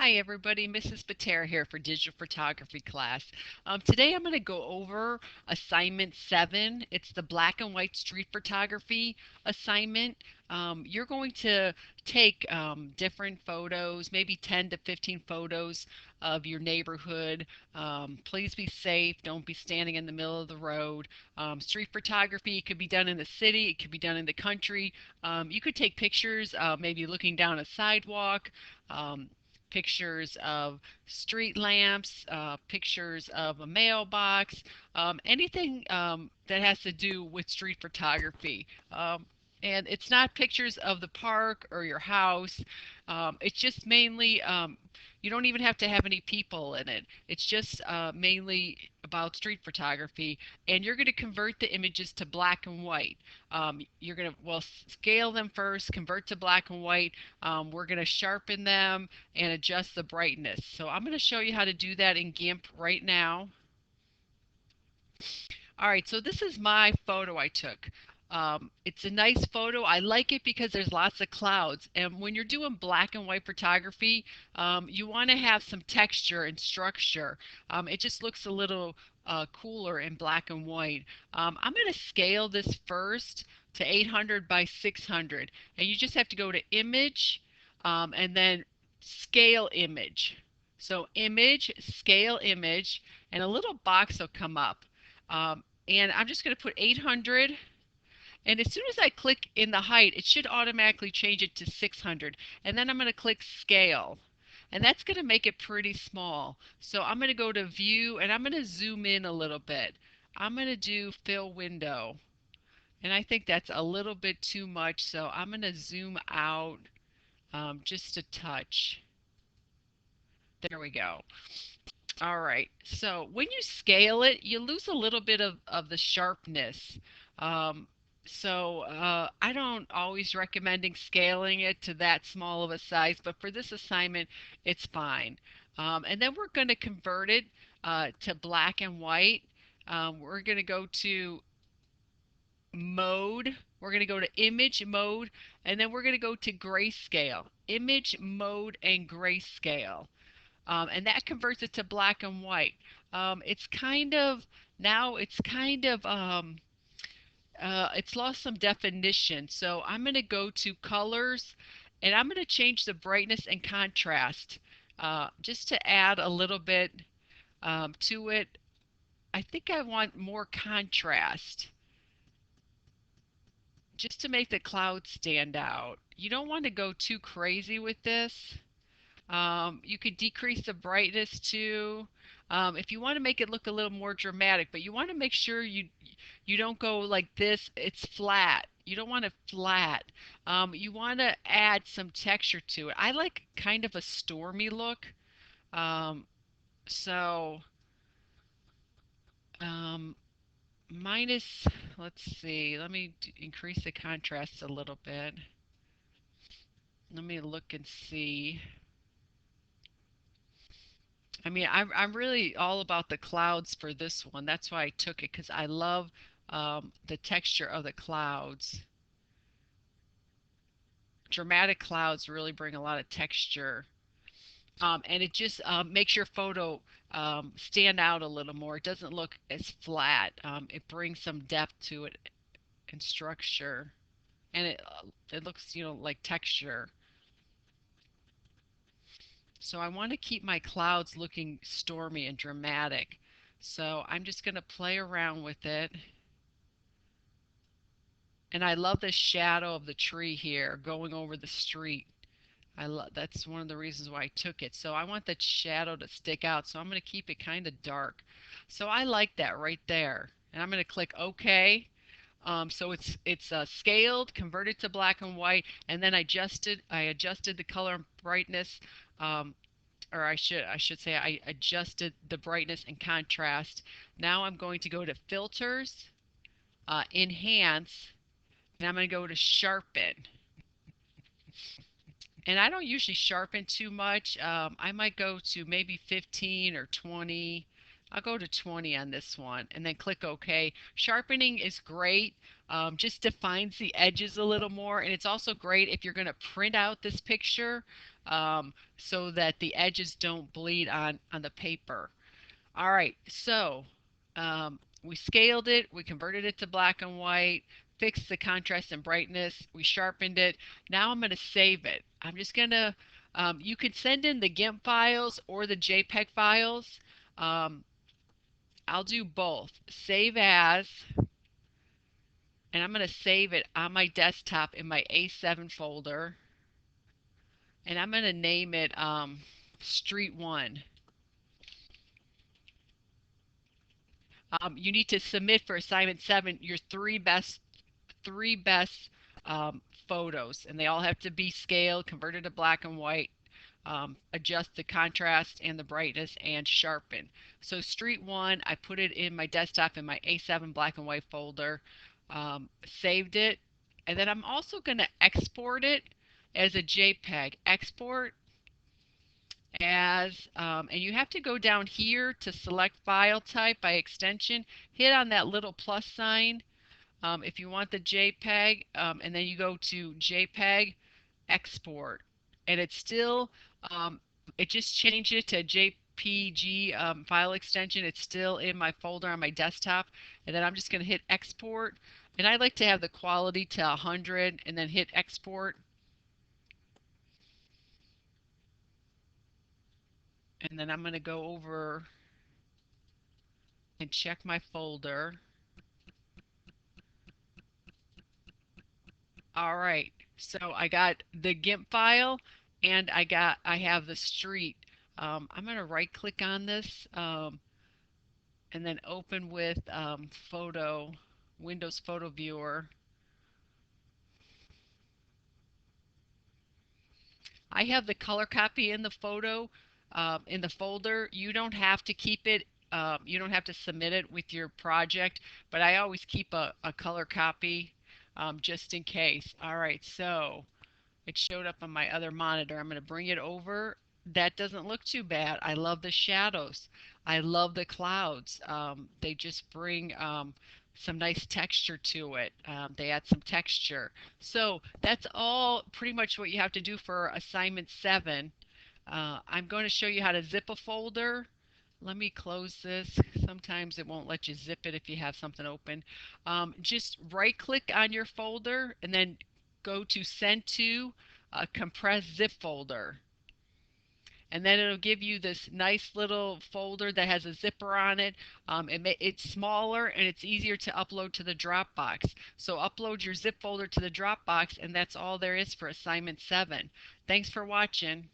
Hi everybody, Mrs. Patera here for Digital Photography class. Today I'm going to go over assignment 7. It's the black and white street photography assignment. You're going to take different photos, maybe 10 to 15 photos of your neighborhood. Please be safe. Don't be standing in the middle of the road. Street photography could be done in the city. It could be done in the country. You could take pictures, maybe looking down a sidewalk. Um, Pictures of street lamps, pictures of a mailbox, anything that has to do with street photography. And it's not pictures of the park or your house. It's just mainly, you don't even have to have any people in it. It's just mainly about street photography. And you're going to convert the images to black and white. You're going to, well, scale them first, convert to black and white. We're going to sharpen them and adjust the brightness. So I'm going to show you how to do that in GIMP right now. All right, so this is my photo I took. It's a nice photo. I like it because there's lots of clouds. And when you're doing black and white photography, you want to have some texture and structure. It just looks a little cooler in black and white. I'm going to scale this first to 800 by 600. And you just have to go to Image and then Scale Image. So Image, Scale Image, and a little box will come up. And I'm just going to put 800. And as soon as I click in the height, it should automatically change it to 600. And then I'm going to click scale. And that's going to make it pretty small. So I'm going to go to view and I'm going to zoom in a little bit. I'm going to do fill window. And I think that's a little bit too much. So I'm going to zoom out just a touch. There we go. All right. So when you scale it, you lose a little bit of the sharpness. I don't always recommending scaling it to that small of a size, but for this assignment, it's fine. And then we're going to convert it to black and white. We're going to go to mode. We're going to go to image mode, and then we're going to go to grayscale. Image mode and grayscale. And that converts it to black and white. It's kind of now it's lost some definition. So I'm going to go to colors and I'm going to change the brightness and contrast just to add a little bit to it. I think I want more contrast just to make the clouds stand out. You don't want to go too crazy with this. You could decrease the brightness too, if you want to make it look a little more dramatic, but you want to make sure you don't go like this. It's flat. You don't want it flat. You want to add some texture to it. I like kind of a stormy look. Um, so um, minus, let's see, let me increase the contrast a little bit. Let me look and see. I mean, I'm really all about the clouds for this one. That's why I took it because I love the texture of the clouds. Dramatic clouds really bring a lot of texture, and it just makes your photo stand out a little more. It doesn't look as flat. It brings some depth to it and structure, and it looks, like texture. So I want to keep my clouds looking stormy and dramatic. So I'm just going to play around with it. And I love the shadow of the tree here going over the street. I love that's one of the reasons why I took it. So I want that shadow to stick out. So I'm going to keep it kind of dark. So I like that right there. And I'm going to click OK. So it's scaled, converted to black and white, and then I adjusted the color and brightness, or I should say I adjusted the brightness and contrast. Now I'm going to go to filters, enhance, and I'm going to go to sharpen. And I don't usually sharpen too much. I might go to maybe 15 or 20. I'll go to 20 on this one and then click OK. Sharpening is great. Just defines the edges a little more. And it's also great if you're going to print out this picture. so that the edges don't bleed on the paper. All right, so we scaled it, we converted it to black and white, fixed the contrast and brightness, we sharpened it. Now I'm going to save it. I'm just going to, you could send in the GIMP files or the JPEG files. Um, I'll do both. Save as, and I'm going to save it on my desktop in my A7 folder, and I'm going to name it Street 1. You need to submit for assignment 7 your three best um, photos, and they all have to be scaled, converted to black and white, adjust the contrast and the brightness, and sharpen. So Street 1, I put it in my desktop in my A7 black and white folder, saved it, and then I'm also going to export it as a JPEG. Export as, and you have to go down here to select file type by extension, hit on that little plus sign if you want the JPEG, and then you go to JPEG export, and it's still, um, it just changed it to JPG file extension. It's still in my folder on my desktop, and then I'm just going to hit export, and I like to have the quality to 100, and then hit export, and then I'm going to go over and check my folder. All right, so I got the GIMP file and I have the street. I'm going to right click on this and then open with Windows Photo Viewer. I have the color copy in the photo in the folder. You don't have to keep it. You don't have to submit it with your project, but I always keep a color copy just in case. All right, so it showed up on my other monitor. I'm going to bring it over. That doesn't look too bad. I love the shadows. I love the clouds. They just bring some nice texture to it. They add some texture. So that's all pretty much what you have to do for assignment 7. I'm going to show you how to zip a folder. Let me close this. Sometimes it won't let you zip it if you have something open. Just right click on your folder and then go to send to a compressed zip folder. And then it'll give you this nice little folder that has a zipper on it. It's smaller and it's easier to upload to the Dropbox. So upload your zip folder to the Dropbox, and that's all there is for assignment 7. Thanks for watching.